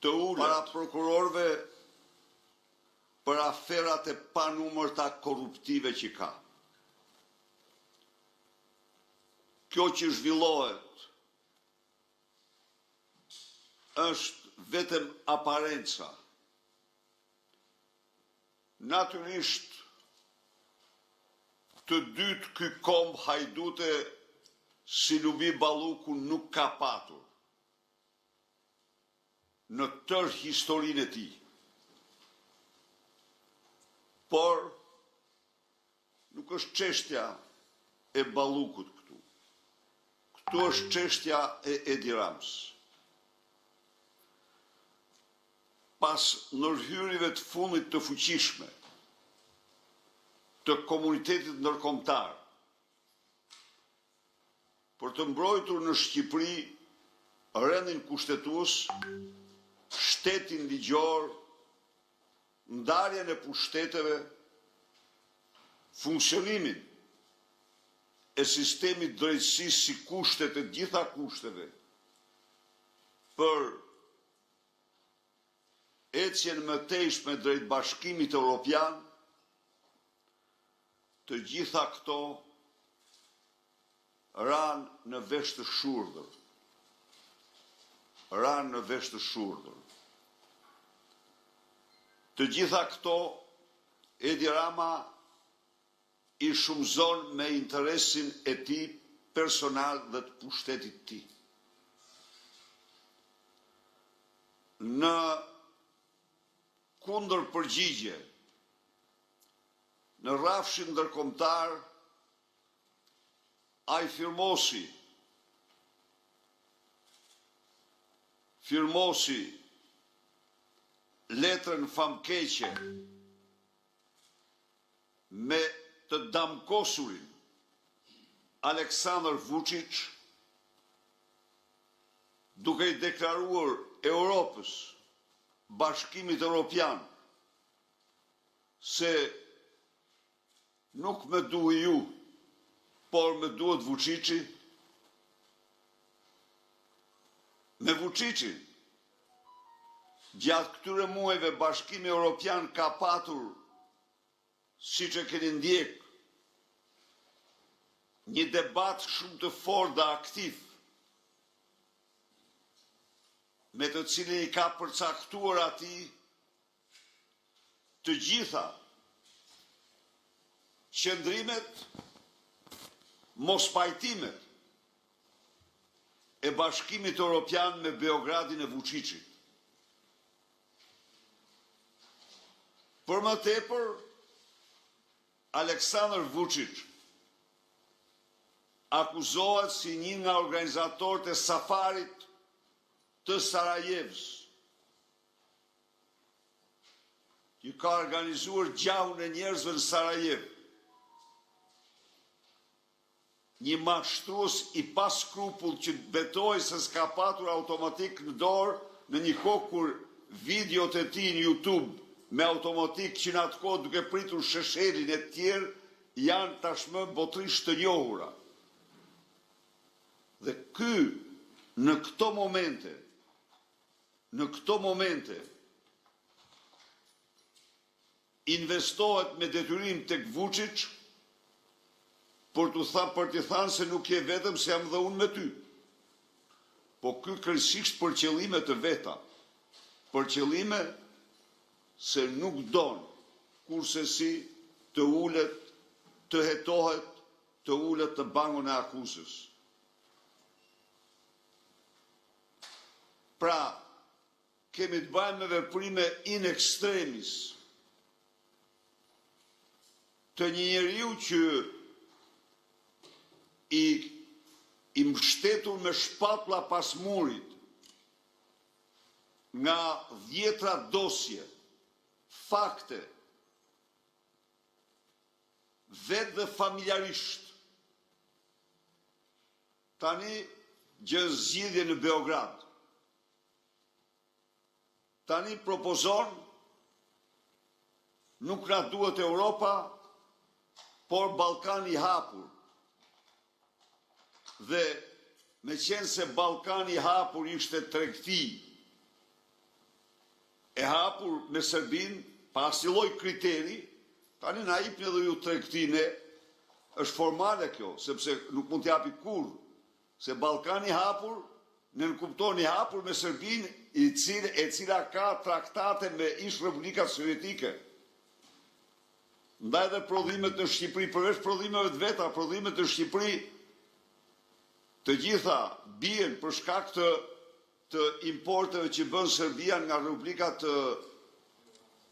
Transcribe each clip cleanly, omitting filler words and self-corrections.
të ulët para prokurorëve për aferat e panumërta korruptive që ka. Kjo që zhvillohet është vetëm aparenca. Natyrisht, të dytë ky komb hajdute si Lubi Balluku nuk ka patur në tërë historinë e tij. Por nuk është çështja e Ballukut këtu. Këtu është çështja e Edi Ramës. Pas ndërhyrjeve të fundit të fuqishme të komunitetit ndërkombëtar për të mbrojtur në Shqipëri rendin kushtetues, shtetin ligjor, ndarjen e pushteteve, funksionimin e sistemit drejtësisë si kushtet e gjitha kushteve për ecjen më tejshme drejt Bashkimit Evropian, të gjitha këto ranë në vesh të shurdhër. Ranë në vesh të shurdhër. Të gjitha këto Edi Rama i shumëzon me interesin e tij personal dhe të pushtetit të tij. Në kundër përgjigje, në rrafshin ndërkombëtar, ai firmosi letrën famkeqe me të damkosurin Aleksandar Vučić, duke i deklaruar Europës, Bashkimit Evropian, se nuk më duhet ju, por më duhet Vučići. Me Vučićin, gjatë këtyre muajve Bashkimi Evropian ka patur, siç e keni ndjek, një debat shumë të fortë dhe aktiv, me të cilin i ka përcaktuar atij të gjitha qëndrimet, mospajtimet e Bashkimit Evropian me Beogradin e Vučićit. Për më tepër, Aleksandar Vučić akuzohet si një nga organizatorët e safarit të Sarajevës, që ka organizuar gjahun e njerëzve në Sarajevë. Një mashtrues i pa skrupull që betoi se s'ka patur automatik në dorë në një kohë kur videot e tij në YouTube me automatik që në atë kohë duke pritur sheshelin e tjerë janë tashmë botërisht të njohura. Dhe ky në këto momente investohet me detyrim tek Vučić për t'i thënë se nuk je vetëm se jam dhe unë me ty. Po ky kryesisht për qëllime të veta, për qëllime se nuk don kurse si të ulet, të hetohet, të ulet të bangun e akuzës. Pra, kemi të bëjmë me veprime in extremis të një njeriu që i mbështetur me shpatlla pas murit nga 10 dosje, fakte, vetë dhe familjarisht. Tani gjën zgjidhje në Beograd. Tani propozon, nuk na duhet Europa, por Ballkani i hapur. Dhe me qenë se Ballkani i hapur ishte tregti e hapur me Serbin, pa asnjë lloj kriteri, tani na jepni edhe ju tregtine, është formale kjo, sepse nuk mund t'japi kurrë, se Ballkani hapur, në kuptoni hapur me Serbin, e cila ka traktate me ish Republikat Sovjetike. Ndaj dhe prodhimet në Shqipëri, përveç prodhimeve të veta, prodhimet në Shqipëri, të gjitha bien për shkak të importeve që bën Serbia nga Republikat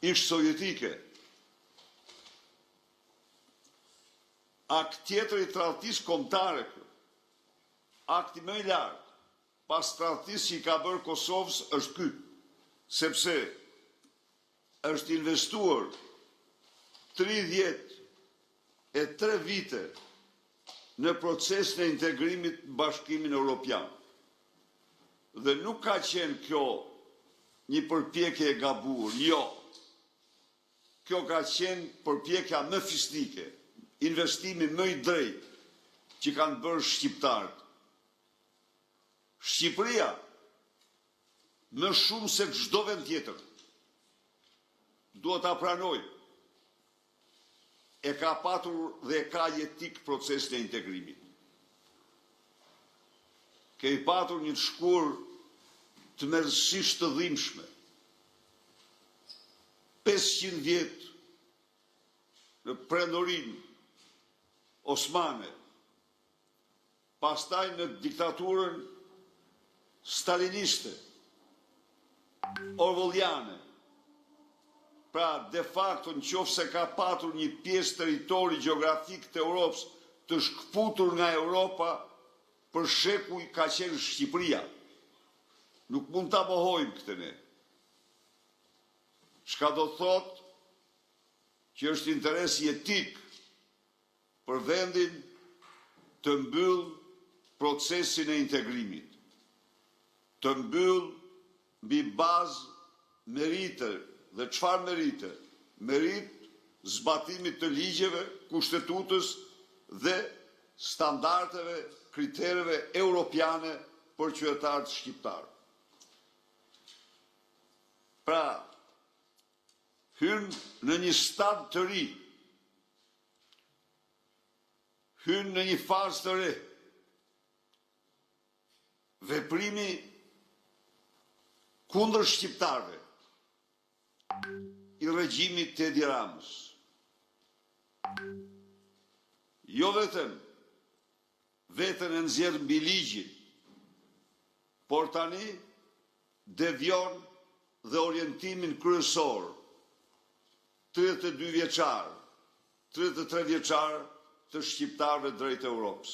ish Sovjetike. Akt tjetër i tradhtisë kombëtare kjo. Akti më i lartë pas tradhtisë që i ka bërë Kosovës është ky, sepse është investuar 33 vite në procesin e integrimit në Bashkimin Evropian. Dhe nuk ka qenë kjo një përpjekje e gabuar, jo. Kjo ka qenë përpjekja më fisnike, investimi më i drejtë që kanë bërë shqiptarët. Shqipëria, më shumë se çdo vend tjetër, duhet ta pranoj, e ka patur dhe ka jetik procesin e integrimit. Ke i patur një shkur të mërësisht të dhimbshme. 500 vjet në prendorin osmane, pastaj në diktaturën staliniste, orwelliane. Pra, de facto, në qoftë se ka patur një pjesë territori gjeografik të Europës të shkëputur nga Europa, për shekuj ka qenë Shqipëria. Nuk mund ta mohojmë këtë ne. Çka do thotë që është interes jetik për vendin të mbyll procesin e integrimit. Të mbyll mbi bazë merite. Dhe çfarë merite? Merit zbatimit të ligjeve, kushtetutës dhe standardeve, kritereve europiane për qytetarët shqiptarë. Pra, hyn në një stad të ri, hyn në një fazë të re, veprimi kundër shqiptarëve i regjimit të Edi Ramës. Jo vetën e nxjerr mbi ligjin, por tani devion dhe orientimin kryesor 32 vjeçar, 33 vjeçar të shqiptarëve drejt Europës.